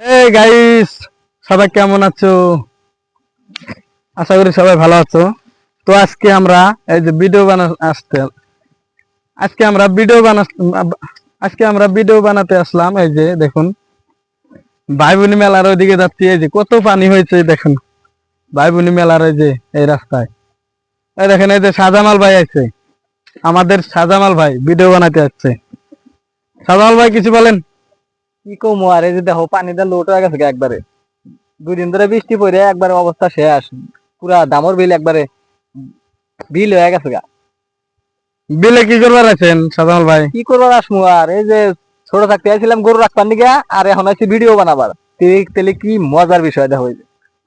এই গাইস, সবাই কেমন আছো? আশা করি সবাই ভালো আছো। তো আজকে আমরা এই যে ভিডিও আসতে আজকে আমরা ভিডিও বানা আজকে আমরা ভিডিও বানাতে আসলাম। এই যে দেখুন, ভাই বোনি মেলার ওইদিকে যাচ্ছি। এই যে কত পানি হয়েছে দেখুন, ভাই বোনি মেলার এই যে এই রাস্তায়। এই দেখেন, এই যে সাজামাল ভাই আছে, আমাদের সাজামাল ভাই ভিডিও বানাতে আসছে। সাজামাল ভাই কিছু বলেন। কি কমু আর এই যে দেখো পানিটা লোট হয়ে গেছে একবারে। 2 দিন ধরে বৃষ্টি পড়ে একবারে অবস্থা শেষ। পুরা দামর বিল একবারে বিল হয়ে গেছে গা। বিলে কি করবার আছেন সাজামাল ভাই? কি করবার আসমু আর এই যে ছোট থাকতে আইছিলাম গরু রাখবার নিগা, আর এখন আছি ভিডিও বানাবার। তেলে কি মজার বিষয় দেখো।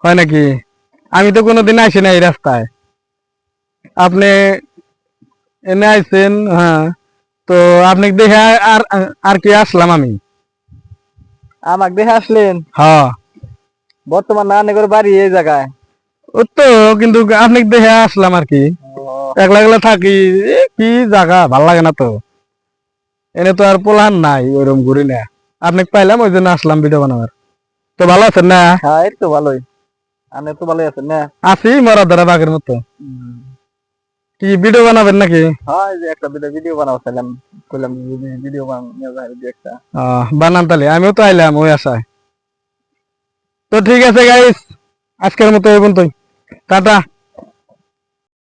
হয় নাকি? আমি তো কোনোদিন আসি না এই রাস্তায়, আপনি এনে আইছেন। হ্যাঁ, তো আপনি দেখে আর আর কি আসলাম আমি। আমাকে দেখে আসলেন? হ্যাঁ, বর্তমান নানগর বাড়ি এই জায়গায়। ও তো কিন্তু আপনি দেখে আসলাম আর কি। একলা একলা থাকি, কি জায়গা ভাল লাগে না তো। এনে তো আর পোলান নাই, ওইরকম ঘুরি না। আপনি পাইলাম, ওই জন্য আসলাম ভিডিও বানাবার। তো ভালো আছেন না? হ্যাঁ, এই তো ভালোই। আপনি তো ভালোই আছেন না? আছি মরা ধরা বাঘের মতো। কি ভিডিও বানাবেন নাকি? হ্যাঁ, এই যে একটা ভিডিও বানাচ্ছিলাম, কইলাম ভিডিও বানিয়ে যায় একটা। বানান তাহলে, আমিও তো আইলাম ওই আশায়। তো ঠিক আছে গাইস, আজকের মতো এই পর্যন্তই। টাটা।